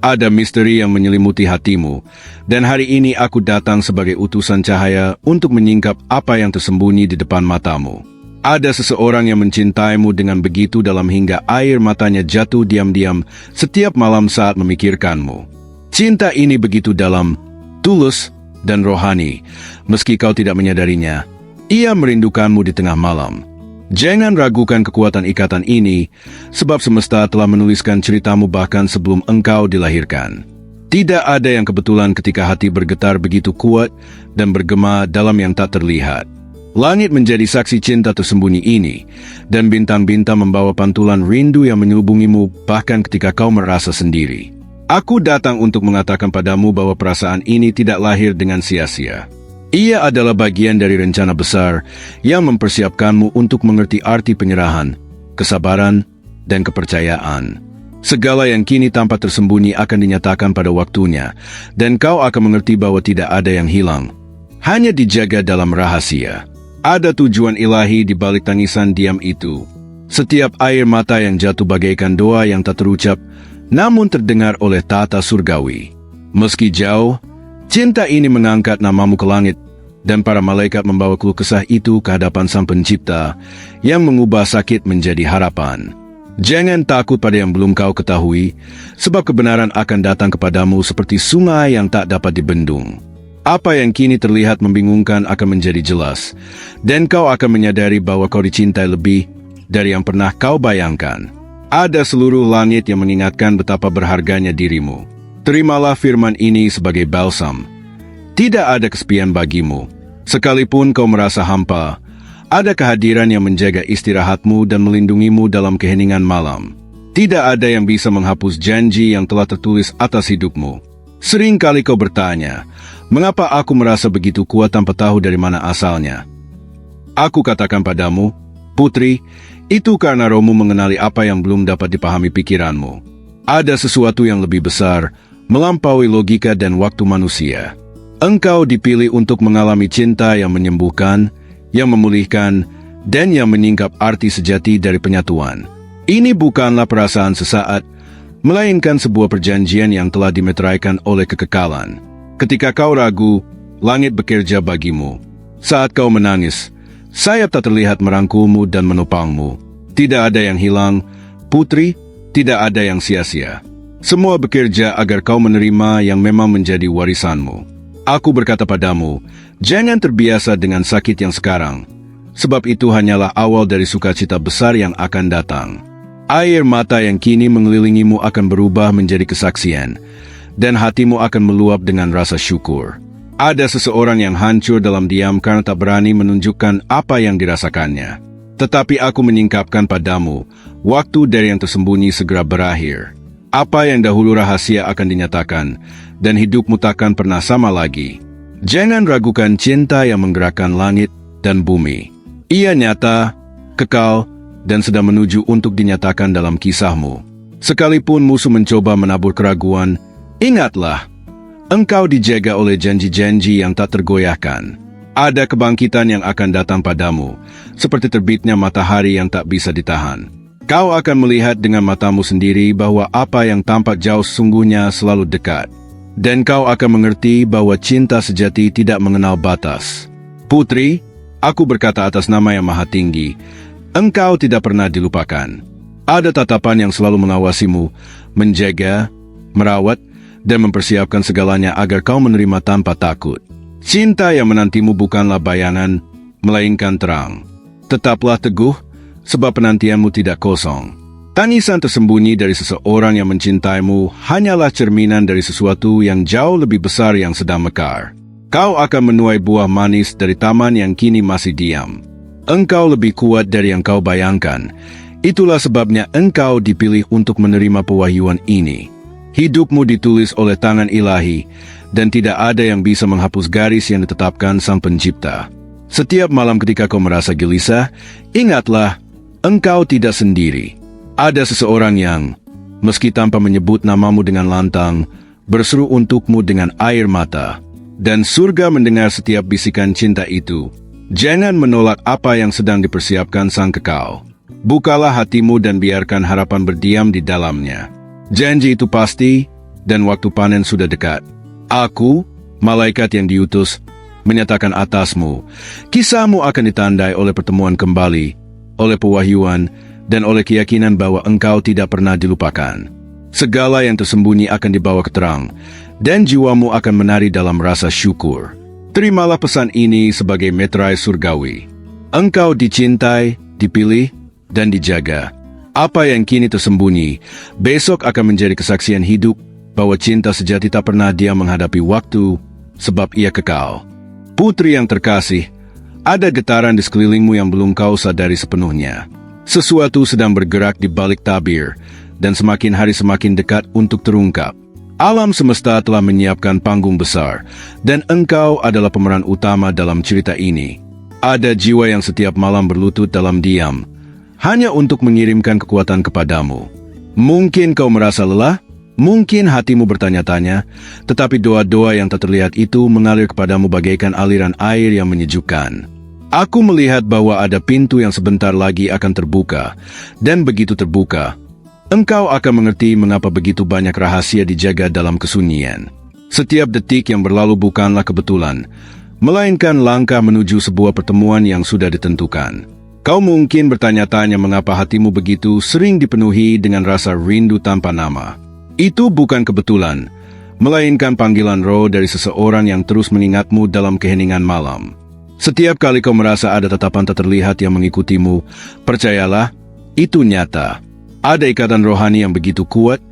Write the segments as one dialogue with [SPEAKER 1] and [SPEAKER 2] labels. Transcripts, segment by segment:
[SPEAKER 1] Ada misteri yang menyelimuti hatimu, dan hari ini aku datang sebagai utusan cahaya untuk menyingkap apa yang tersembunyi di depan matamu. Ada seseorang yang mencintaimu dengan begitu dalam hingga air matanya jatuh diam-diam setiap malam saat memikirkanmu. Cinta ini begitu dalam, tulus, dan rohani, meski kau tidak menyadarinya. Ia merindukanmu di tengah malam. Jangan ragukan kekuatan ikatan ini, sebab semesta telah menuliskan ceritamu bahkan sebelum engkau dilahirkan. Tidak ada yang kebetulan ketika hati bergetar begitu kuat dan bergema dalam yang tak terlihat. Langit menjadi saksi cinta tersembunyi ini, dan bintang-bintang membawa pantulan rindu yang menyelubungimu bahkan ketika kau merasa sendiri. Aku datang untuk mengatakan padamu bahwa perasaan ini tidak lahir dengan sia-sia. Ia adalah bagian dari rencana besar yang mempersiapkanmu untuk mengerti arti penyerahan, kesabaran, dan kepercayaan. Segala yang kini tampak tersembunyi akan dinyatakan pada waktunya, dan kau akan mengerti bahwa tidak ada yang hilang. Hanya dijaga dalam rahasia. Ada tujuan ilahi di balik tangisan diam itu. Setiap air mata yang jatuh bagaikan doa yang tak terucap, namun terdengar oleh tata surgawi. Meski jauh, cinta ini mengangkat namamu ke langit, dan para malaikat membawa keluh kesah itu ke hadapan Sang Pencipta yang mengubah sakit menjadi harapan. Jangan takut pada yang belum kau ketahui, sebab kebenaran akan datang kepadamu seperti sungai yang tak dapat dibendung. Apa yang kini terlihat membingungkan akan menjadi jelas, dan kau akan menyadari bahwa kau dicintai lebih dari yang pernah kau bayangkan. Ada seluruh langit yang mengingatkan betapa berharganya dirimu. Terimalah firman ini sebagai balsam. Tidak ada kesepian bagimu. Sekalipun kau merasa hampa, ada kehadiran yang menjaga istirahatmu dan melindungimu dalam keheningan malam. Tidak ada yang bisa menghapus janji yang telah tertulis atas hidupmu. Sering kali kau bertanya, mengapa aku merasa begitu kuat tanpa tahu dari mana asalnya? Aku katakan padamu, putri, itu karena rohmu mengenali apa yang belum dapat dipahami pikiranmu. Ada sesuatu yang lebih besar, melampaui logika dan waktu manusia. Engkau dipilih untuk mengalami cinta yang menyembuhkan, yang memulihkan, dan yang menyingkap arti sejati dari penyatuan. Ini bukanlah perasaan sesaat, melainkan sebuah perjanjian yang telah dimeteraikan oleh kekekalan. Ketika kau ragu, langit bekerja bagimu. Saat kau menangis, sayap tak terlihat merangkulmu dan menopangmu. Tidak ada yang hilang, putri, tidak ada yang sia-sia. Semua bekerja agar kau menerima yang memang menjadi warisanmu. Aku berkata padamu, jangan terbiasa dengan sakit yang sekarang, sebab itu hanyalah awal dari sukacita besar yang akan datang. Air mata yang kini mengelilingimu akan berubah menjadi kesaksian, dan hatimu akan meluap dengan rasa syukur. Ada seseorang yang hancur dalam diam karena tak berani menunjukkan apa yang dirasakannya. Tetapi aku menyingkapkan padamu, waktu dari yang tersembunyi segera berakhir. Apa yang dahulu rahasia akan dinyatakan, dan hidupmu takkan pernah sama lagi. Jangan ragukan cinta yang menggerakkan langit dan bumi. Ia nyata, kekal, dan sedang menuju untuk dinyatakan dalam kisahmu. Sekalipun musuh mencoba menabur keraguan, ingatlah, engkau dijaga oleh janji-janji yang tak tergoyahkan. Ada kebangkitan yang akan datang padamu, seperti terbitnya matahari yang tak bisa ditahan. Kau akan melihat dengan matamu sendiri bahwa apa yang tampak jauh sesungguhnya selalu dekat. Dan kau akan mengerti bahwa cinta sejati tidak mengenal batas. Putri, aku berkata atas nama yang maha tinggi, engkau tidak pernah dilupakan. Ada tatapan yang selalu mengawasimu, menjaga, merawat, dan mempersiapkan segalanya agar kau menerima tanpa takut. Cinta yang menantimu bukanlah bayangan, melainkan terang. Tetaplah teguh, sebab penantianmu tidak kosong. Tangisan tersembunyi dari seseorang yang mencintaimu hanyalah cerminan dari sesuatu yang jauh lebih besar yang sedang mekar. Kau akan menuai buah manis dari taman yang kini masih diam. Engkau lebih kuat dari yang kau bayangkan. Itulah sebabnya engkau dipilih untuk menerima pewahyuan ini. Hidupmu ditulis oleh tangan ilahi, dan tidak ada yang bisa menghapus garis yang ditetapkan Sang Pencipta. Setiap malam ketika kau merasa gelisah, ingatlah, engkau tidak sendiri. Ada seseorang yang, meski tanpa menyebut namamu dengan lantang, berseru untukmu dengan air mata. Dan surga mendengar setiap bisikan cinta itu. Jangan menolak apa yang sedang dipersiapkan Sang Kekal. Bukalah hatimu dan biarkan harapan berdiam di dalamnya. Janji itu pasti, dan waktu panen sudah dekat. Aku, malaikat yang diutus, menyatakan atasmu, kisahmu akan ditandai oleh pertemuan kembali, oleh pewahyuan, dan oleh keyakinan bahwa engkau tidak pernah dilupakan. Segala yang tersembunyi akan dibawa ke terang, dan jiwamu akan menari dalam rasa syukur. Terimalah pesan ini sebagai meterai surgawi. Engkau dicintai, dipilih, dan dijaga. Apa yang kini tersembunyi, besok akan menjadi kesaksian hidup bahwa cinta sejati tak pernah diam menghadapi waktu, sebab ia kekal. Putri yang terkasih, ada getaran di sekelilingmu yang belum kau sadari sepenuhnya. Sesuatu sedang bergerak di balik tabir, dan semakin hari semakin dekat untuk terungkap. Alam semesta telah menyiapkan panggung besar, dan engkau adalah pemeran utama dalam cerita ini. Ada jiwa yang setiap malam berlutut dalam diam, hanya untuk mengirimkan kekuatan kepadamu. Mungkin kau merasa lelah, mungkin hatimu bertanya-tanya, tetapi doa-doa yang tak terlihat itu mengalir kepadamu bagaikan aliran air yang menyejukkan. Aku melihat bahwa ada pintu yang sebentar lagi akan terbuka, dan begitu terbuka, engkau akan mengerti mengapa begitu banyak rahasia dijaga dalam kesunyian. Setiap detik yang berlalu bukanlah kebetulan, melainkan langkah menuju sebuah pertemuan yang sudah ditentukan. Kau mungkin bertanya-tanya mengapa hatimu begitu sering dipenuhi dengan rasa rindu tanpa nama. Itu bukan kebetulan, melainkan panggilan roh dari seseorang yang terus mengingatmu dalam keheningan malam. Setiap kali kau merasa ada tatapan tak terlihat yang mengikutimu, percayalah, itu nyata. Ada ikatan rohani yang begitu kuat,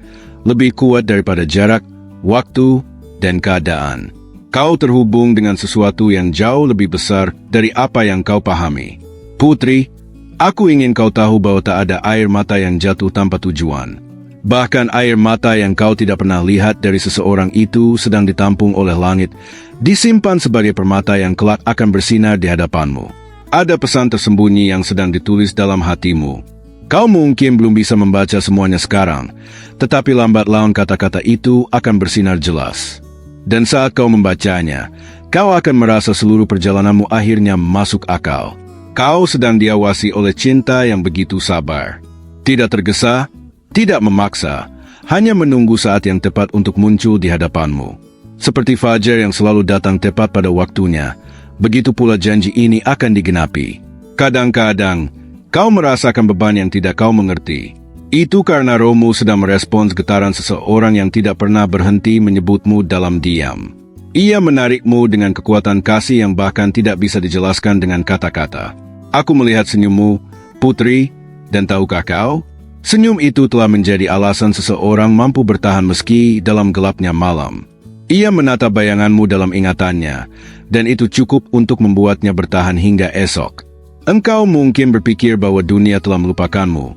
[SPEAKER 1] lebih kuat daripada jarak, waktu, dan keadaan. Kau terhubung dengan sesuatu yang jauh lebih besar dari apa yang kau pahami. Putri, aku ingin kau tahu bahwa tak ada air mata yang jatuh tanpa tujuan. Bahkan air mata yang kau tidak pernah lihat dari seseorang itu sedang ditampung oleh langit, disimpan sebagai permata yang kelak akan bersinar di hadapanmu. Ada pesan tersembunyi yang sedang ditulis dalam hatimu. Kau mungkin belum bisa membaca semuanya sekarang, tetapi lambat laun kata-kata itu akan bersinar jelas. Dan saat kau membacanya, kau akan merasa seluruh perjalananmu akhirnya masuk akal. Kau sedang diawasi oleh cinta yang begitu sabar. Tidak tergesa, tidak memaksa, hanya menunggu saat yang tepat untuk muncul di hadapanmu. Seperti fajar yang selalu datang tepat pada waktunya, begitu pula janji ini akan digenapi. Kadang-kadang, kau merasakan beban yang tidak kau mengerti. Itu karena rohmu sedang merespons getaran seseorang yang tidak pernah berhenti menyebutmu dalam diam. Ia menarikmu dengan kekuatan kasih yang bahkan tidak bisa dijelaskan dengan kata-kata. Aku melihat senyummu, Putri, dan tahukah kau? Senyum itu telah menjadi alasan seseorang mampu bertahan meski dalam gelapnya malam. Ia menata bayanganmu dalam ingatannya, dan itu cukup untuk membuatnya bertahan hingga esok. Engkau mungkin berpikir bahwa dunia telah melupakanmu,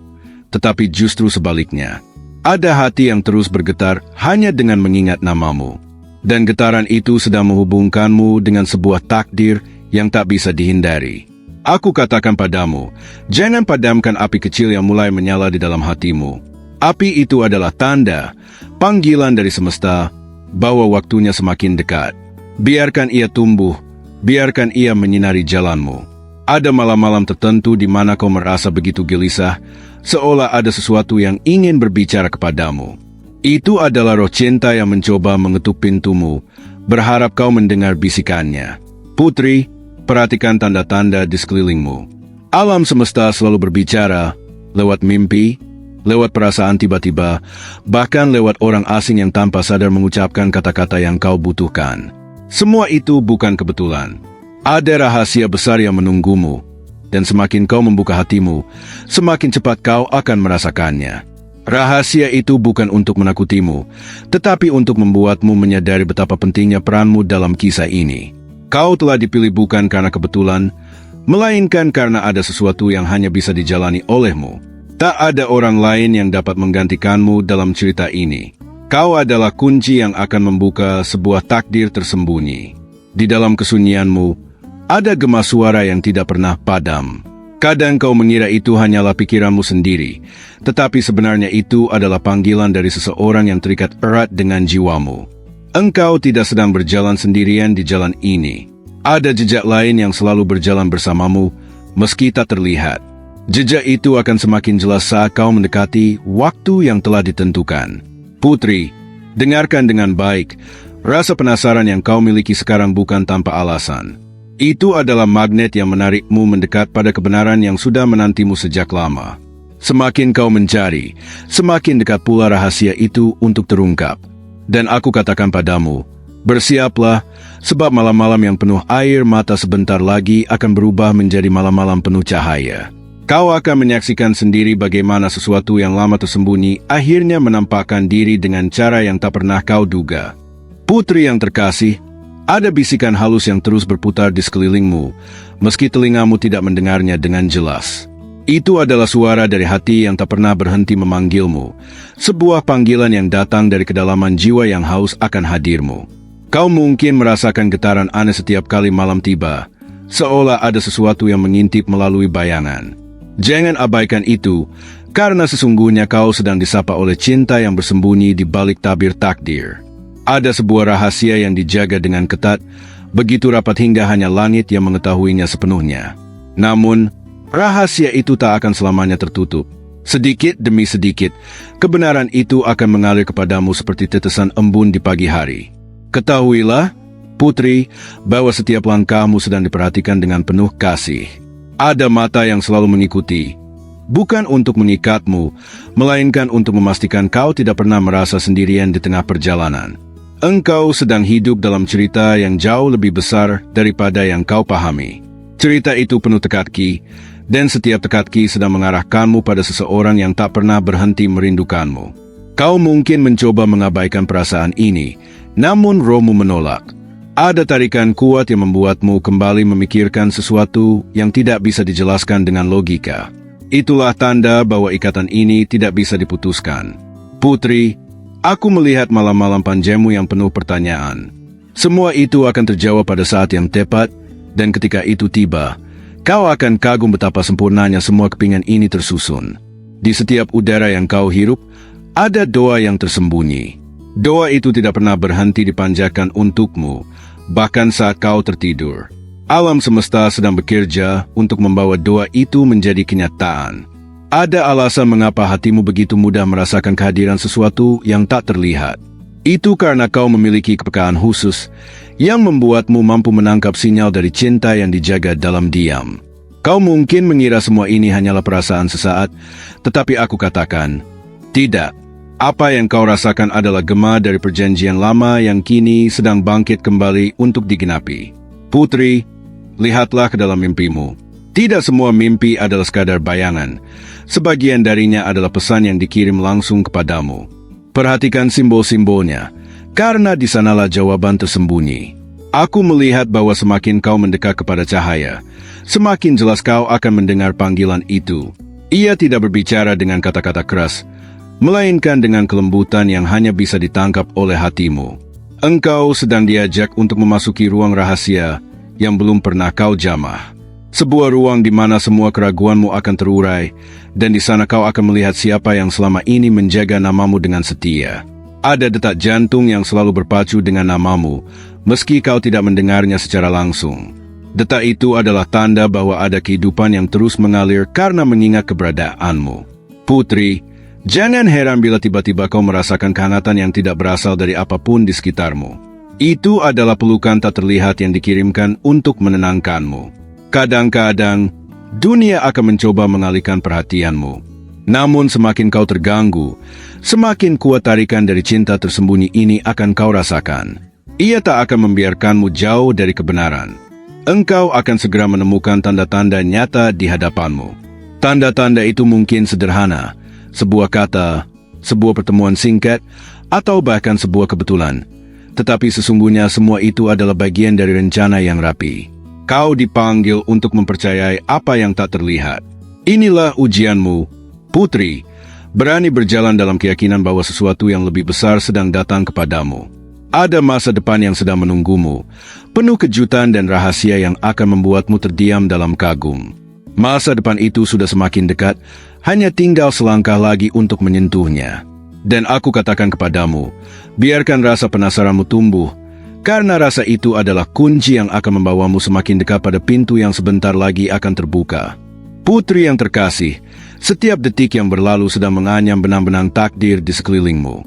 [SPEAKER 1] tetapi justru sebaliknya. Ada hati yang terus bergetar hanya dengan mengingat namamu. Dan getaran itu sedang menghubungkanmu dengan sebuah takdir yang tak bisa dihindari. Aku katakan padamu, jangan padamkan api kecil yang mulai menyala di dalam hatimu. Api itu adalah tanda, panggilan dari semesta, bahwa waktunya semakin dekat. Biarkan ia tumbuh, biarkan ia menyinari jalanmu. Ada malam-malam tertentu di mana kau merasa begitu gelisah, seolah ada sesuatu yang ingin berbicara kepadamu. Itu adalah roh cinta yang mencoba mengetuk pintumu, berharap kau mendengar bisikannya. Putri, perhatikan tanda-tanda di sekelilingmu. Alam semesta selalu berbicara, lewat mimpi, lewat perasaan tiba-tiba, bahkan lewat orang asing yang tanpa sadar mengucapkan kata-kata yang kau butuhkan. Semua itu bukan kebetulan. Ada rahasia besar yang menunggumu, dan semakin kau membuka hatimu, semakin cepat kau akan merasakannya. Rahasia itu bukan untuk menakutimu, tetapi untuk membuatmu menyadari betapa pentingnya peranmu dalam kisah ini. Kau telah dipilih bukan karena kebetulan, melainkan karena ada sesuatu yang hanya bisa dijalani olehmu. Tak ada orang lain yang dapat menggantikanmu dalam cerita ini. Kau adalah kunci yang akan membuka sebuah takdir tersembunyi. Di dalam kesunyianmu, ada gema suara yang tidak pernah padam. Kadang kau mengira itu hanyalah pikiranmu sendiri, tetapi sebenarnya itu adalah panggilan dari seseorang yang terikat erat dengan jiwamu. Engkau tidak sedang berjalan sendirian di jalan ini. Ada jejak lain yang selalu berjalan bersamamu, meski tak terlihat. Jejak itu akan semakin jelas saat kau mendekati waktu yang telah ditentukan. Putri, Dengarkan dengan baik, rasa penasaran yang kau miliki sekarang bukan tanpa alasan. Itu adalah magnet yang menarikmu mendekat pada kebenaran yang sudah menantimu sejak lama. Semakin kau mencari, semakin dekat pula rahasia itu untuk terungkap. Dan aku katakan padamu, bersiaplah, sebab malam-malam yang penuh air mata sebentar lagi akan berubah menjadi malam-malam penuh cahaya. Kau akan menyaksikan sendiri bagaimana sesuatu yang lama tersembunyi akhirnya menampakkan diri dengan cara yang tak pernah kau duga. Putri yang terkasih, ada bisikan halus yang terus berputar di sekelilingmu, meski telingamu tidak mendengarnya dengan jelas. Itu adalah suara dari hati yang tak pernah berhenti memanggilmu, sebuah panggilan yang datang dari kedalaman jiwa yang haus akan hadirmu. Kau mungkin merasakan getaran aneh setiap kali malam tiba, seolah ada sesuatu yang mengintip melalui bayangan. Jangan abaikan itu, karena sesungguhnya kau sedang disapa oleh cinta yang bersembunyi di balik tabir takdir. Ada sebuah rahasia yang dijaga dengan ketat, begitu rapat hingga hanya langit yang mengetahuinya sepenuhnya. Namun, rahasia itu tak akan selamanya tertutup. Sedikit demi sedikit, kebenaran itu akan mengalir kepadamu seperti tetesan embun di pagi hari. Ketahuilah, putri, bahwa setiap langkahmu sedang diperhatikan dengan penuh kasih. Ada mata yang selalu mengikuti, bukan untuk mengikatmu, melainkan untuk memastikan kau tidak pernah merasa sendirian di tengah perjalanan. Engkau sedang hidup dalam cerita yang jauh lebih besar daripada yang kau pahami. Cerita itu penuh teka-teki, dan setiap teka-teki sedang mengarahkanmu pada seseorang yang tak pernah berhenti merindukanmu. Kau mungkin mencoba mengabaikan perasaan ini, namun rohmu menolak. Ada tarikan kuat yang membuatmu kembali memikirkan sesuatu yang tidak bisa dijelaskan dengan logika. Itulah tanda bahwa ikatan ini tidak bisa diputuskan. Putri, aku melihat malam-malam panjangmu yang penuh pertanyaan. Semua itu akan terjawab pada saat yang tepat, dan ketika itu tiba, kau akan kagum betapa sempurnanya semua kepingan ini tersusun. Di setiap udara yang kau hirup, ada doa yang tersembunyi. Doa itu tidak pernah berhenti dipanjatkan untukmu, bahkan saat kau tertidur. Alam semesta sedang bekerja untuk membawa doa itu menjadi kenyataan. Ada alasan mengapa hatimu begitu mudah merasakan kehadiran sesuatu yang tak terlihat. Itu karena kau memiliki kepekaan khusus yang membuatmu mampu menangkap sinyal dari cinta yang dijaga dalam diam. Kau mungkin mengira semua ini hanyalah perasaan sesaat, tetapi aku katakan, tidak. Apa yang kau rasakan adalah gema dari perjanjian lama yang kini sedang bangkit kembali untuk digenapi. Putri, lihatlah ke dalam mimpimu. Tidak semua mimpi adalah sekadar bayangan. Sebagian darinya adalah pesan yang dikirim langsung kepadamu. Perhatikan simbol-simbolnya, karena di sanalah jawaban tersembunyi. Aku melihat bahwa semakin kau mendekat kepada cahaya, semakin jelas kau akan mendengar panggilan itu. Ia tidak berbicara dengan kata-kata keras, melainkan dengan kelembutan yang hanya bisa ditangkap oleh hatimu. Engkau sedang diajak untuk memasuki ruang rahasia yang belum pernah kau jamah. Sebuah ruang di mana semua keraguanmu akan terurai, dan di sana kau akan melihat siapa yang selama ini menjaga namamu dengan setia. Ada detak jantung yang selalu berpacu dengan namamu, meski kau tidak mendengarnya secara langsung. Detak itu adalah tanda bahwa ada kehidupan yang terus mengalir karena mengingat keberadaanmu. Putri, jangan heran bila tiba-tiba kau merasakan kehangatan yang tidak berasal dari apapun di sekitarmu. Itu adalah pelukan tak terlihat yang dikirimkan untuk menenangkanmu. Kadang-kadang, dunia akan mencoba mengalihkan perhatianmu. Namun semakin kau terganggu, semakin kuat tarikan dari cinta tersembunyi ini akan kau rasakan. Ia tak akan membiarkanmu jauh dari kebenaran. Engkau akan segera menemukan tanda-tanda nyata di hadapanmu. Tanda-tanda itu mungkin sederhana, sebuah kata, sebuah pertemuan singkat, atau bahkan sebuah kebetulan. Tetapi sesungguhnya semua itu adalah bagian dari rencana yang rapi. Kau dipanggil untuk mempercayai apa yang tak terlihat. Inilah ujianmu, putri, berani berjalan dalam keyakinan bahwa sesuatu yang lebih besar sedang datang kepadamu. Ada masa depan yang sedang menunggumu, penuh kejutan dan rahasia yang akan membuatmu terdiam dalam kagum. Masa depan itu sudah semakin dekat, hanya tinggal selangkah lagi untuk menyentuhnya. Dan aku katakan kepadamu, biarkan rasa penasaranmu tumbuh, karena rasa itu adalah kunci yang akan membawamu semakin dekat pada pintu yang sebentar lagi akan terbuka. Putri yang terkasih, setiap detik yang berlalu sedang menganyam benang-benang takdir di sekelilingmu.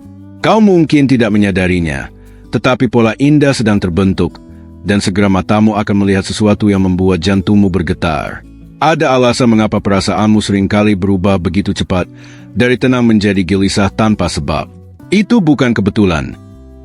[SPEAKER 1] Kau mungkin tidak menyadarinya, tetapi pola indah sedang terbentuk, dan segera matamu akan melihat sesuatu yang membuat jantungmu bergetar. Ada alasan mengapa perasaanmu seringkali berubah begitu cepat, dari tenang menjadi gelisah tanpa sebab. Itu bukan kebetulan.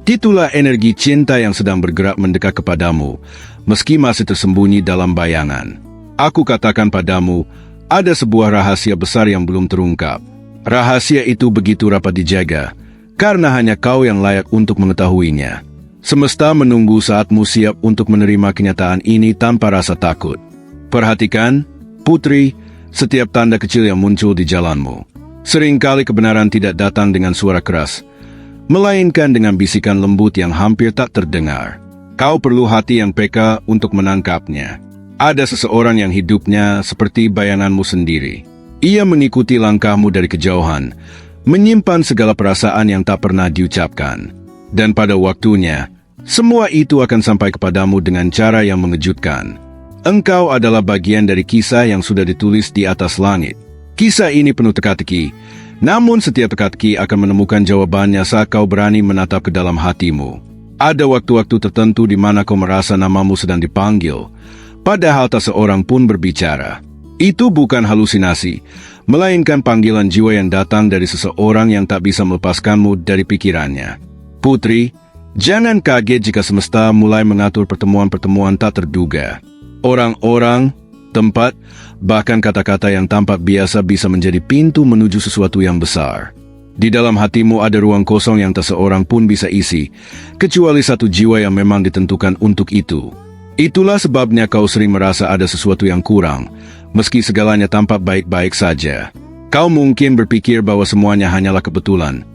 [SPEAKER 1] Itulah energi cinta yang sedang bergerak mendekat kepadamu, meski masih tersembunyi dalam bayangan. Aku katakan padamu, ada sebuah rahasia besar yang belum terungkap. Rahasia itu begitu rapat dijaga, karena hanya kau yang layak untuk mengetahuinya. Semesta menunggu saatmu siap untuk menerima kenyataan ini tanpa rasa takut. Perhatikan, putri, setiap tanda kecil yang muncul di jalanmu. Seringkali kebenaran tidak datang dengan suara keras, melainkan dengan bisikan lembut yang hampir tak terdengar. Kau perlu hati yang peka untuk menangkapnya. Ada seseorang yang hidupnya seperti bayanganmu sendiri. Ia mengikuti langkahmu dari kejauhan, menyimpan segala perasaan yang tak pernah diucapkan. Dan pada waktunya, semua itu akan sampai kepadamu dengan cara yang mengejutkan. Engkau adalah bagian dari kisah yang sudah ditulis di atas langit. Kisah ini penuh teka-teki, namun setiap teka-teki akan menemukan jawabannya saat kau berani menatap ke dalam hatimu. Ada waktu-waktu tertentu di mana kau merasa namamu sedang dipanggil, padahal tak seorang pun berbicara. Itu bukan halusinasi, melainkan panggilan jiwa yang datang dari seseorang yang tak bisa melepaskanmu dari pikirannya. Putri, jangan kaget jika semesta mulai mengatur pertemuan-pertemuan tak terduga. Orang-orang, tempat, bahkan kata-kata yang tampak biasa bisa menjadi pintu menuju sesuatu yang besar. Di dalam hatimu ada ruang kosong yang tak seorang pun bisa isi, kecuali satu jiwa yang memang ditentukan untuk itu. Itulah sebabnya kau sering merasa ada sesuatu yang kurang, meski segalanya tampak baik-baik saja. Kau mungkin berpikir bahwa semuanya hanyalah kebetulan,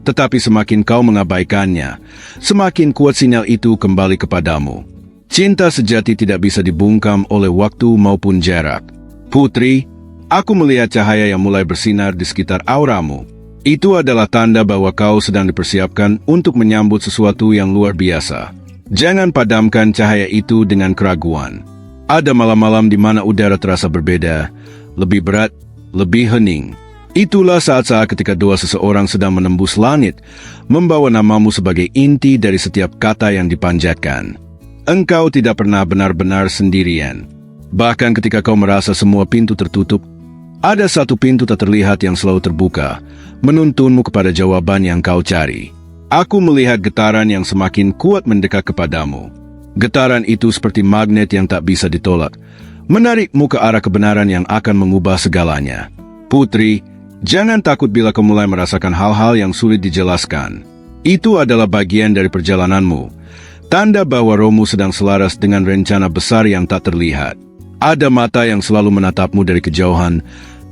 [SPEAKER 1] tetapi semakin kau mengabaikannya, semakin kuat sinyal itu kembali kepadamu. Cinta sejati tidak bisa dibungkam oleh waktu maupun jarak. Putri, aku melihat cahaya yang mulai bersinar di sekitar auramu. Itu adalah tanda bahwa kau sedang dipersiapkan untuk menyambut sesuatu yang luar biasa. Jangan padamkan cahaya itu dengan keraguan. Ada malam-malam di mana udara terasa berbeda, lebih berat, lebih hening. Itulah saat-saat ketika doa seseorang sedang menembus langit, membawa namamu sebagai inti dari setiap kata yang dipanjatkan. Engkau tidak pernah benar-benar sendirian. Bahkan ketika kau merasa semua pintu tertutup, ada satu pintu tak terlihat yang selalu terbuka, menuntunmu kepada jawaban yang kau cari. Aku melihat getaran yang semakin kuat mendekat kepadamu. Getaran itu seperti magnet yang tak bisa ditolak, menarikmu ke arah kebenaran yang akan mengubah segalanya. Putri, jangan takut bila kau mulai merasakan hal-hal yang sulit dijelaskan. Itu adalah bagian dari perjalananmu, tanda bahwa rohmu sedang selaras dengan rencana besar yang tak terlihat. Ada mata yang selalu menatapmu dari kejauhan,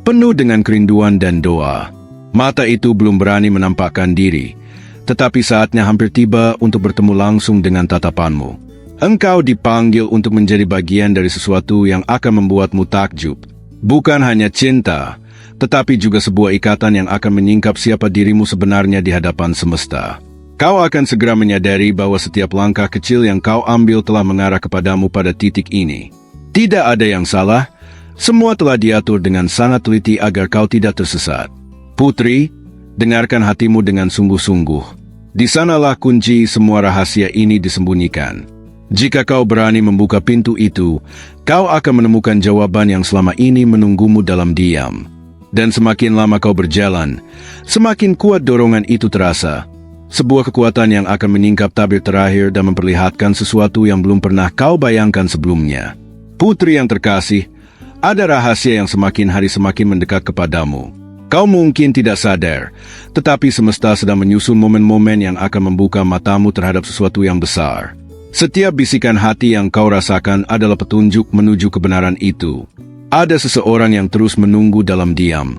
[SPEAKER 1] penuh dengan kerinduan dan doa. Mata itu belum berani menampakkan diri, tetapi saatnya hampir tiba untuk bertemu langsung dengan tatapanmu. Engkau dipanggil untuk menjadi bagian dari sesuatu yang akan membuatmu takjub. Bukan hanya cinta, tetapi juga sebuah ikatan yang akan menyingkap siapa dirimu sebenarnya di hadapan semesta. Kau akan segera menyadari bahwa setiap langkah kecil yang kau ambil telah mengarah kepadamu pada titik ini. Tidak ada yang salah, semua telah diatur dengan sangat teliti agar kau tidak tersesat. Putri, dengarkan hatimu dengan sungguh-sungguh. Di sanalah kunci semua rahasia ini disembunyikan. Jika kau berani membuka pintu itu, kau akan menemukan jawaban yang selama ini menunggumu dalam diam. Dan semakin lama kau berjalan, semakin kuat dorongan itu terasa. Sebuah kekuatan yang akan menyingkap tabir terakhir dan memperlihatkan sesuatu yang belum pernah kau bayangkan sebelumnya. Putri yang terkasih, ada rahasia yang semakin hari semakin mendekat kepadamu. Kau mungkin tidak sadar, tetapi semesta sedang menyusun momen-momen yang akan membuka matamu terhadap sesuatu yang besar. Setiap bisikan hati yang kau rasakan adalah petunjuk menuju kebenaran itu. Ada seseorang yang terus menunggu dalam diam,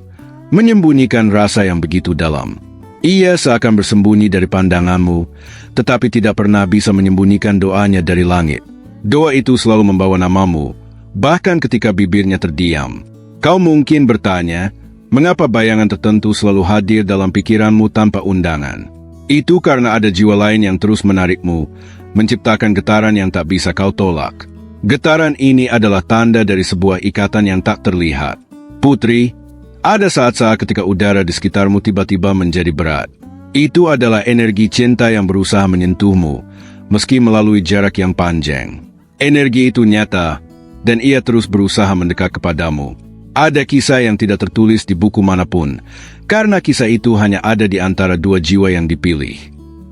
[SPEAKER 1] menyembunyikan rasa yang begitu dalam. Ia seakan bersembunyi dari pandanganmu, tetapi tidak pernah bisa menyembunyikan doanya dari langit. Doa itu selalu membawa namamu, bahkan ketika bibirnya terdiam. Kau mungkin bertanya, mengapa bayangan tertentu selalu hadir dalam pikiranmu tanpa undangan? Itu karena ada jiwa lain yang terus menarikmu, menciptakan getaran yang tak bisa kau tolak. Getaran ini adalah tanda dari sebuah ikatan yang tak terlihat. Putri, ada saat-saat ketika udara di sekitarmu tiba-tiba menjadi berat. Itu adalah energi cinta yang berusaha menyentuhmu, meski melalui jarak yang panjang. Energi itu nyata, dan ia terus berusaha mendekat kepadamu. Ada kisah yang tidak tertulis di buku manapun, karena kisah itu hanya ada di antara dua jiwa yang dipilih.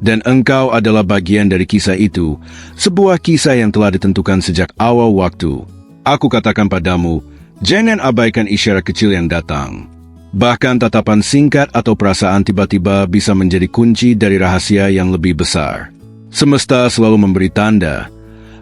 [SPEAKER 1] Dan engkau adalah bagian dari kisah itu, sebuah kisah yang telah ditentukan sejak awal waktu. Aku katakan padamu, jangan abaikan isyarat kecil yang datang. Bahkan tatapan singkat atau perasaan tiba-tiba bisa menjadi kunci dari rahasia yang lebih besar. Semesta selalu memberi tanda,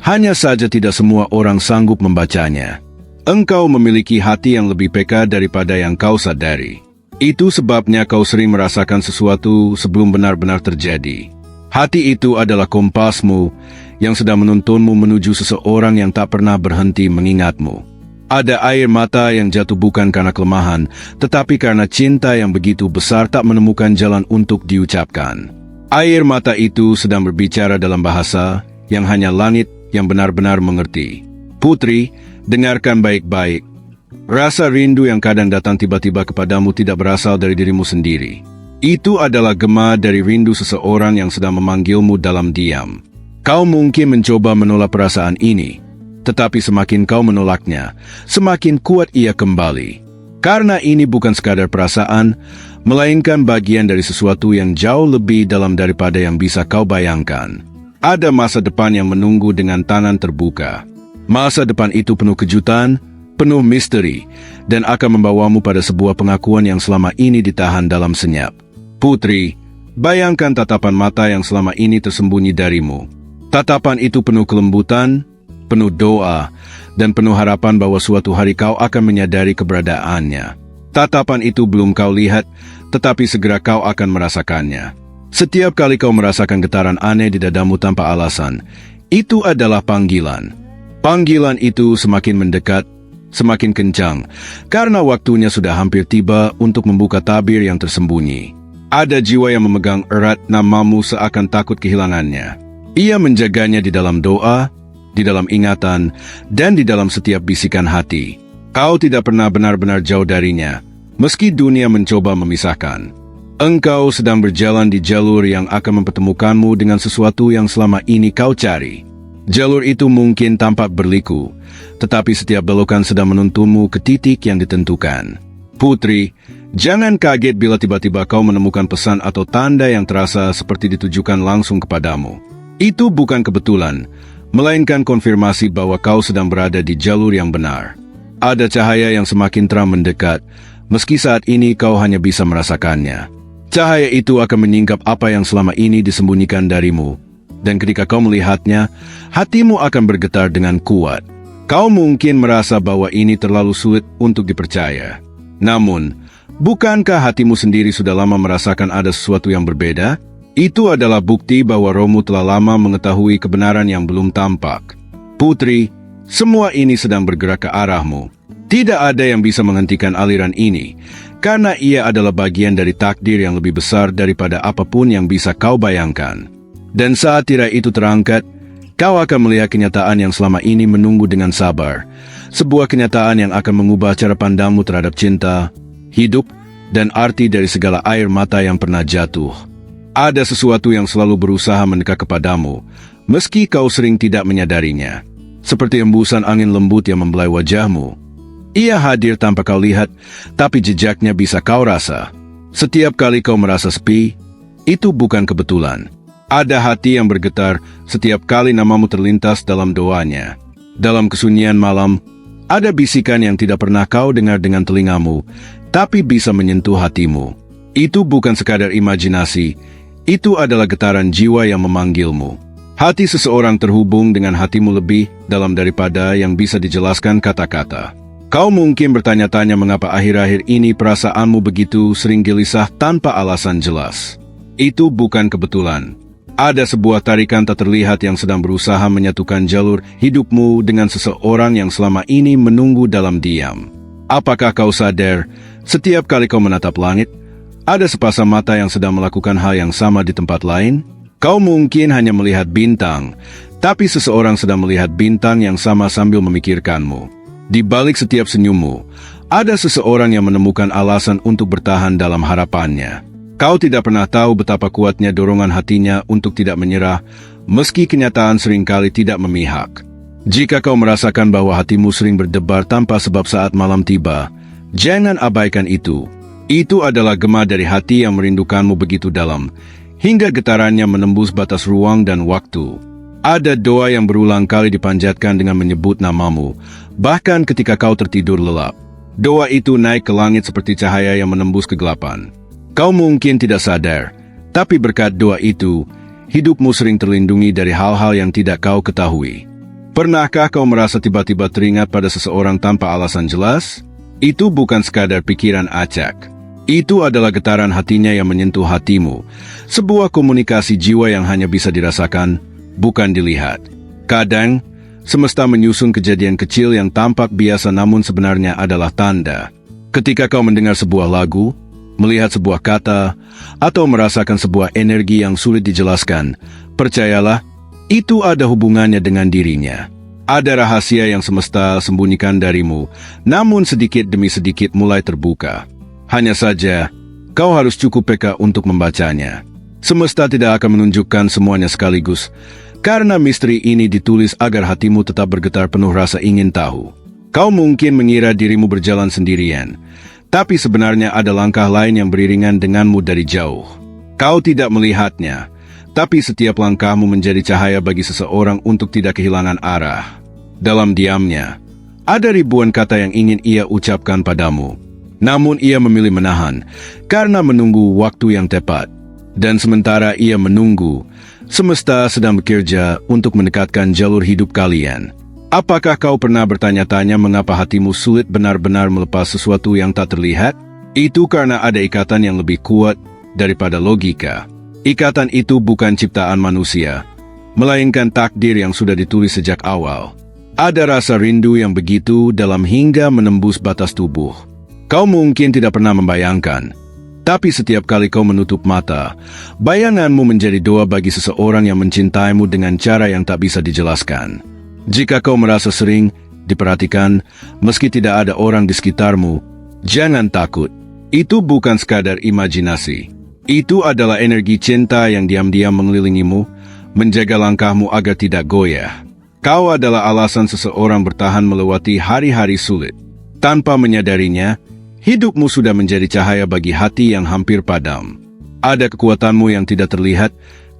[SPEAKER 1] hanya saja tidak semua orang sanggup membacanya. Engkau memiliki hati yang lebih peka daripada yang kau sadari. Itu sebabnya kau sering merasakan sesuatu sebelum benar-benar terjadi. Hati itu adalah kompasmu yang sedang menuntunmu menuju seseorang yang tak pernah berhenti mengingatmu. Ada air mata yang jatuh bukan karena kelemahan, tetapi karena cinta yang begitu besar tak menemukan jalan untuk diucapkan. Air mata itu sedang berbicara dalam bahasa yang hanya langit yang benar-benar mengerti. Putri, dengarkan baik-baik. Rasa rindu yang kadang datang tiba-tiba kepadamu tidak berasal dari dirimu sendiri. Itu adalah gema dari rindu seseorang yang sedang memanggilmu dalam diam. Kau mungkin mencoba menolak perasaan ini, tetapi semakin kau menolaknya, semakin kuat ia kembali. Karena ini bukan sekadar perasaan, melainkan bagian dari sesuatu yang jauh lebih dalam daripada yang bisa kau bayangkan. Ada masa depan yang menunggu dengan tangan terbuka. Masa depan itu penuh kejutan, penuh misteri, dan akan membawamu pada sebuah pengakuan yang selama ini ditahan dalam senyap. Putri, bayangkan tatapan mata yang selama ini tersembunyi darimu. Tatapan itu penuh kelembutan, penuh doa, dan penuh harapan bahwa suatu hari kau akan menyadari keberadaannya. Tatapan itu belum kau lihat, tetapi segera kau akan merasakannya. Setiap kali kau merasakan getaran aneh di dadamu tanpa alasan, itu adalah panggilan. Panggilan itu semakin mendekat, semakin kencang, karena waktunya sudah hampir tiba untuk membuka tabir yang tersembunyi. Ada jiwa yang memegang erat namamu seakan takut kehilangannya. Ia menjaganya di dalam doa, di dalam ingatan, dan di dalam setiap bisikan hati. Kau tidak pernah benar-benar jauh darinya, meski dunia mencoba memisahkan. Engkau sedang berjalan di jalur yang akan mempertemukanmu dengan sesuatu yang selama ini kau cari. Jalur itu mungkin tampak berliku, tetapi setiap belokan sedang menuntunmu ke titik yang ditentukan. Putri, jangan kaget bila tiba-tiba kau menemukan pesan atau tanda yang terasa seperti ditujukan langsung kepadamu. Itu bukan kebetulan, melainkan konfirmasi bahwa kau sedang berada di jalur yang benar. Ada cahaya yang semakin terang mendekat, meski saat ini kau hanya bisa merasakannya. Cahaya itu akan menyingkap apa yang selama ini disembunyikan darimu, dan ketika kau melihatnya, hatimu akan bergetar dengan kuat. Kau mungkin merasa bahwa ini terlalu sulit untuk dipercaya. Namun, bukankah hatimu sendiri sudah lama merasakan ada sesuatu yang berbeda? Itu adalah bukti bahwa rohmu telah lama mengetahui kebenaran yang belum tampak. Putri, semua ini sedang bergerak ke arahmu. Tidak ada yang bisa menghentikan aliran ini, karena ia adalah bagian dari takdir yang lebih besar daripada apapun yang bisa kau bayangkan. Dan saat tirai itu terangkat, kau akan melihat kenyataan yang selama ini menunggu dengan sabar. Sebuah kenyataan yang akan mengubah cara pandangmu terhadap cinta, hidup, dan arti dari segala air mata yang pernah jatuh. Ada sesuatu yang selalu berusaha mendekat kepadamu, meski kau sering tidak menyadarinya. Seperti embusan angin lembut yang membelai wajahmu. Ia hadir tanpa kau lihat, tapi jejaknya bisa kau rasa. Setiap kali kau merasa sepi, itu bukan kebetulan. Ada hati yang bergetar setiap kali namamu terlintas dalam doanya. Dalam kesunyian malam, ada bisikan yang tidak pernah kau dengar dengan telingamu, tapi bisa menyentuh hatimu. Itu bukan sekadar imajinasi, itu adalah getaran jiwa yang memanggilmu. Hati seseorang terhubung dengan hatimu lebih dalam daripada yang bisa dijelaskan kata-kata. Kau mungkin bertanya-tanya mengapa akhir-akhir ini perasaanmu begitu sering gelisah tanpa alasan jelas. Itu bukan kebetulan. Ada sebuah tarikan tak terlihat yang sedang berusaha menyatukan jalur hidupmu dengan seseorang yang selama ini menunggu dalam diam. Apakah kau sadar, setiap kali kau menatap langit, ada sepasang mata yang sedang melakukan hal yang sama di tempat lain? Kau mungkin hanya melihat bintang, tapi seseorang sedang melihat bintang yang sama sambil memikirkanmu. Di balik setiap senyummu, ada seseorang yang menemukan alasan untuk bertahan dalam harapannya. Kau tidak pernah tahu betapa kuatnya dorongan hatinya untuk tidak menyerah, meski kenyataan seringkali tidak memihak. Jika kau merasakan bahwa hatimu sering berdebar tanpa sebab saat malam tiba, jangan abaikan itu. Itu adalah gema dari hati yang merindukanmu begitu dalam, hingga getarannya menembus batas ruang dan waktu. Ada doa yang berulang kali dipanjatkan dengan menyebut namamu, bahkan ketika kau tertidur lelap. Doa itu naik ke langit seperti cahaya yang menembus kegelapan. Kau mungkin tidak sadar, tapi berkat doa itu, hidupmu sering terlindungi dari hal-hal yang tidak kau ketahui. Pernahkah kau merasa tiba-tiba teringat pada seseorang tanpa alasan jelas? Itu bukan sekadar pikiran acak. Itu adalah getaran hatinya yang menyentuh hatimu, sebuah komunikasi jiwa yang hanya bisa dirasakan, bukan dilihat. Kadang, semesta menyusun kejadian kecil yang tampak biasa namun sebenarnya adalah tanda. Ketika kau mendengar sebuah lagu, melihat sebuah kata, atau merasakan sebuah energi yang sulit dijelaskan, percayalah, itu ada hubungannya dengan dirinya. Ada rahasia yang semesta sembunyikan darimu, namun sedikit demi sedikit mulai terbuka. Hanya saja, kau harus cukup peka untuk membacanya. Semesta tidak akan menunjukkan semuanya sekaligus, karena misteri ini ditulis agar hatimu tetap bergetar penuh rasa ingin tahu. Kau mungkin mengira dirimu berjalan sendirian, tapi sebenarnya ada langkah lain yang beriringan denganmu dari jauh. Kau tidak melihatnya, tapi setiap langkahmu menjadi cahaya bagi seseorang untuk tidak kehilangan arah. Dalam diamnya, ada ribuan kata yang ingin ia ucapkan padamu. Namun ia memilih menahan, karena menunggu waktu yang tepat. Dan sementara ia menunggu, semesta sedang bekerja untuk mendekatkan jalur hidup kalian. Apakah kau pernah bertanya-tanya mengapa hatimu sulit benar-benar melepas sesuatu yang tak terlihat? Itu karena ada ikatan yang lebih kuat daripada logika. Ikatan itu bukan ciptaan manusia, melainkan takdir yang sudah ditulis sejak awal. Ada rasa rindu yang begitu dalam hingga menembus batas tubuh. Kau mungkin tidak pernah membayangkan, tapi setiap kali kau menutup mata, bayanganmu menjadi doa bagi seseorang yang mencintaimu dengan cara yang tak bisa dijelaskan. Jika kau merasa sering diperhatikan, meski tidak ada orang di sekitarmu, jangan takut. Itu bukan sekadar imajinasi. Itu adalah energi cinta yang diam-diam mengelilingimu, menjaga langkahmu agar tidak goyah. Kau adalah alasan seseorang bertahan melewati hari-hari sulit. Tanpa menyadarinya, hidupmu sudah menjadi cahaya bagi hati yang hampir padam. Ada kekuatanmu yang tidak terlihat,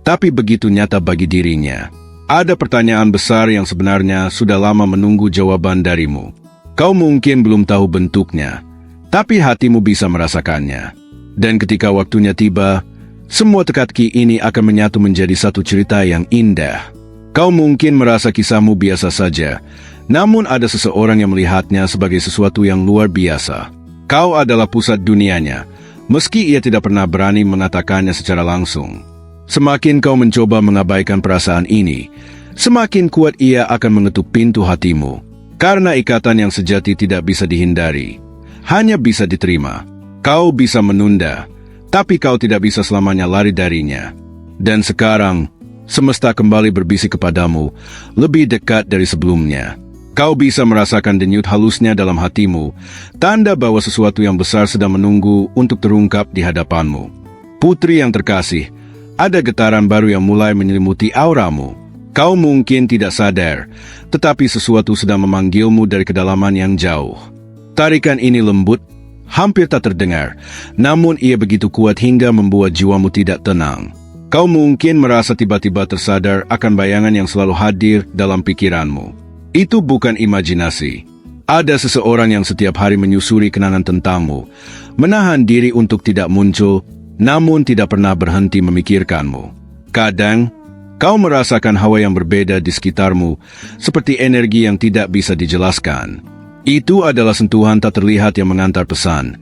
[SPEAKER 1] tapi begitu nyata bagi dirinya. Ada pertanyaan besar yang sebenarnya sudah lama menunggu jawaban darimu. Kau mungkin belum tahu bentuknya, tapi hatimu bisa merasakannya. Dan ketika waktunya tiba, semua teka-teki ini akan menyatu menjadi satu cerita yang indah. Kau mungkin merasa kisahmu biasa saja, namun ada seseorang yang melihatnya sebagai sesuatu yang luar biasa. Kau adalah pusat dunianya, meski ia tidak pernah berani mengatakannya secara langsung. Semakin kau mencoba mengabaikan perasaan ini, semakin kuat ia akan mengetuk pintu hatimu. Karena ikatan yang sejati tidak bisa dihindari, hanya bisa diterima. Kau bisa menunda, tapi kau tidak bisa selamanya lari darinya. Dan sekarang, semesta kembali berbisik kepadamu, lebih dekat dari sebelumnya. Kau bisa merasakan denyut halusnya dalam hatimu, tanda bahwa sesuatu yang besar sedang menunggu untuk terungkap di hadapanmu. Putri yang terkasih, ada getaran baru yang mulai menyelimuti auramu. Kau mungkin tidak sadar, tetapi sesuatu sedang memanggilmu dari kedalaman yang jauh. Tarikan ini lembut, hampir tak terdengar, namun ia begitu kuat hingga membuat jiwamu tidak tenang. Kau mungkin merasa tiba-tiba tersadar akan bayangan yang selalu hadir dalam pikiranmu. Itu bukan imajinasi. Ada seseorang yang setiap hari menyusuri kenangan tentangmu, menahan diri untuk tidak muncul, namun tidak pernah berhenti memikirkanmu. Kadang, kau merasakan hawa yang berbeda di sekitarmu, seperti energi yang tidak bisa dijelaskan. Itu adalah sentuhan tak terlihat yang mengantar pesan.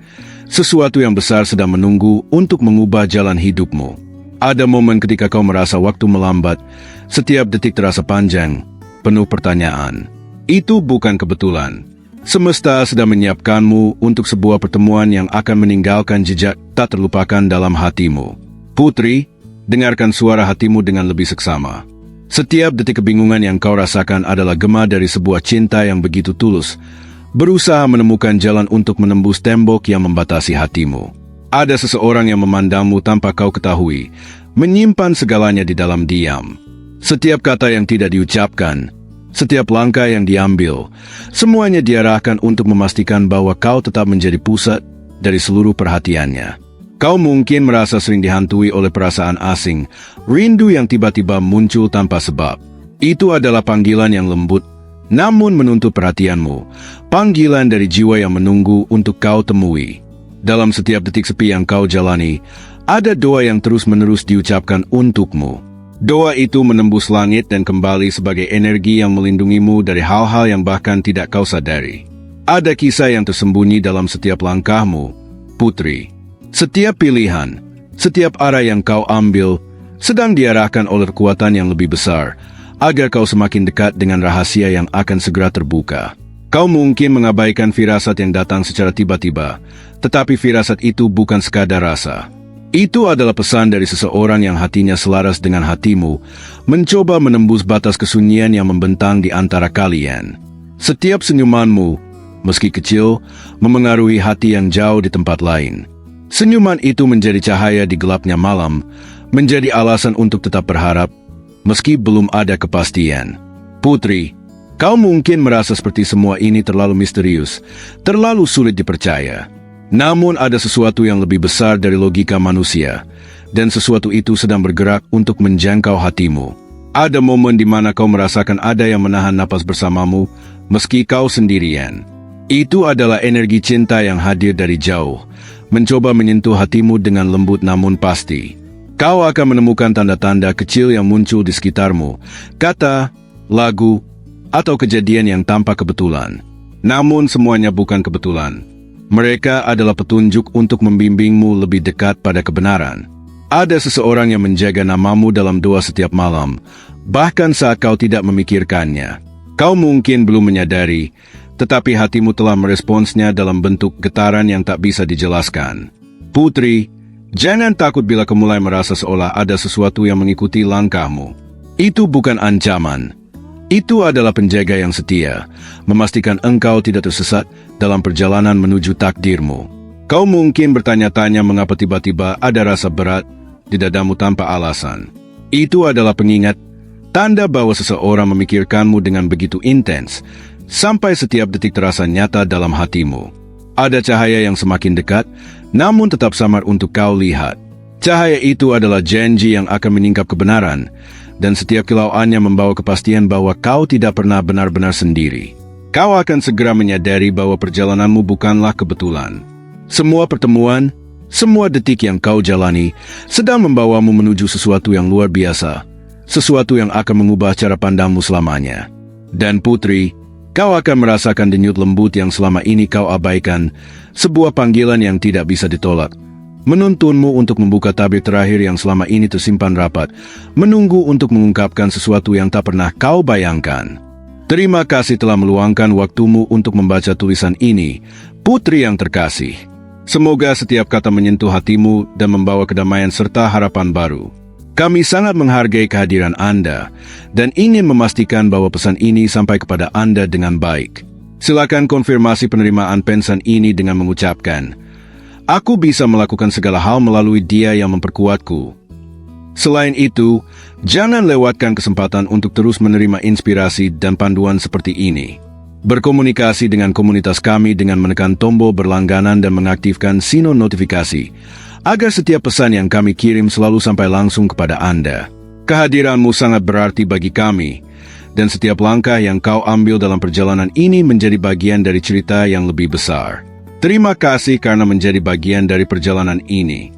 [SPEAKER 1] Sesuatu yang besar sedang menunggu untuk mengubah jalan hidupmu. Ada momen ketika kau merasa waktu melambat, setiap detik terasa panjang, penuh pertanyaan. Itu bukan kebetulan. Semesta sedang menyiapkanmu untuk sebuah pertemuan yang akan meninggalkan jejak tak terlupakan dalam hatimu. Putri, dengarkan suara hatimu dengan lebih seksama. Setiap detik kebingungan yang kau rasakan adalah gema dari sebuah cinta yang begitu tulus, berusaha menemukan jalan untuk menembus tembok yang membatasi hatimu. Ada seseorang yang memandangmu tanpa kau ketahui, menyimpan segalanya di dalam diam. Setiap kata yang tidak diucapkan, setiap langkah yang diambil, semuanya diarahkan untuk memastikan bahwa kau tetap menjadi pusat dari seluruh perhatiannya. Kau mungkin merasa sering dihantui oleh perasaan asing, rindu yang tiba-tiba muncul tanpa sebab. Itu adalah panggilan yang lembut, namun menuntut perhatianmu. Panggilan dari jiwa yang menunggu untuk kau temui. Dalam setiap detik sepi yang kau jalani, ada doa yang terus-menerus diucapkan untukmu. Doa itu menembus langit dan kembali sebagai energi yang melindungimu dari hal-hal yang bahkan tidak kau sadari. Ada kisah yang tersembunyi dalam setiap langkahmu, putri. Setiap pilihan, setiap arah yang kau ambil, sedang diarahkan oleh kekuatan yang lebih besar, agar kau semakin dekat dengan rahasia yang akan segera terbuka. Kau mungkin mengabaikan firasat yang datang secara tiba-tiba, tetapi firasat itu bukan sekadar rasa. Itu adalah pesan dari seseorang yang hatinya selaras dengan hatimu, mencoba menembus batas kesunyian yang membentang di antara kalian. Setiap senyumanmu, meski kecil, memengaruhi hati yang jauh di tempat lain. Senyuman itu menjadi cahaya di gelapnya malam, menjadi alasan untuk tetap berharap, meski belum ada kepastian. Putri, kau mungkin merasa seperti semua ini terlalu misterius, terlalu sulit dipercaya. Namun ada sesuatu yang lebih besar dari logika manusia, dan sesuatu itu sedang bergerak untuk menjangkau hatimu. Ada momen di mana kau merasakan ada yang menahan napas bersamamu, meski kau sendirian. Itu adalah energi cinta yang hadir dari jauh, mencoba menyentuh hatimu dengan lembut namun pasti. Kau akan menemukan tanda-tanda kecil yang muncul di sekitarmu, kata, lagu, atau kejadian yang tampak kebetulan. Namun semuanya bukan kebetulan. Mereka adalah petunjuk untuk membimbingmu lebih dekat pada kebenaran. Ada seseorang yang menjaga namamu dalam doa setiap malam, bahkan saat kau tidak memikirkannya. Kau mungkin belum menyadari, tetapi hatimu telah meresponsnya dalam bentuk getaran yang tak bisa dijelaskan. Putri, jangan takut bila kau mulai merasa seolah ada sesuatu yang mengikuti langkahmu. Itu bukan ancaman. Itu adalah penjaga yang setia, memastikan engkau tidak tersesat dalam perjalanan menuju takdirmu. Kau mungkin bertanya-tanya mengapa tiba-tiba ada rasa berat di dadamu tanpa alasan. Itu adalah pengingat, tanda bahwa seseorang memikirkanmu dengan begitu intens, sampai setiap detik terasa nyata dalam hatimu. Ada cahaya yang semakin dekat, namun tetap samar untuk kau lihat. Cahaya itu adalah janji yang akan menyingkap kebenaran, dan setiap kilauannya membawa kepastian bahwa kau tidak pernah benar-benar sendiri. Kau akan segera menyadari bahwa perjalananmu bukanlah kebetulan. Semua pertemuan, semua detik yang kau jalani, sedang membawamu menuju sesuatu yang luar biasa, sesuatu yang akan mengubah cara pandangmu selamanya. Dan putri, kau akan merasakan denyut lembut yang selama ini kau abaikan, sebuah panggilan yang tidak bisa ditolak. Menuntunmu untuk membuka tabir terakhir yang selama ini tersimpan rapat, menunggu untuk mengungkapkan sesuatu yang tak pernah kau bayangkan. Terima kasih telah meluangkan waktumu untuk membaca tulisan ini, putri yang terkasih. Semoga setiap kata menyentuh hatimu dan membawa kedamaian serta harapan baru. Kami sangat menghargai kehadiran Anda dan ingin memastikan bahwa pesan ini sampai kepada Anda dengan baik. Silakan konfirmasi penerimaan pesan ini dengan mengucapkan, "Aku bisa melakukan segala hal melalui Dia yang memperkuatku." Selain itu, jangan lewatkan kesempatan untuk terus menerima inspirasi dan panduan seperti ini. Berkomunikasi dengan komunitas kami dengan menekan tombol berlangganan dan mengaktifkan sinon notifikasi, agar setiap pesan yang kami kirim selalu sampai langsung kepada Anda. Kehadiranmu sangat berarti bagi kami, dan setiap langkah yang kau ambil dalam perjalanan ini menjadi bagian dari cerita yang lebih besar. Terima kasih karena menjadi bagian dari perjalanan ini.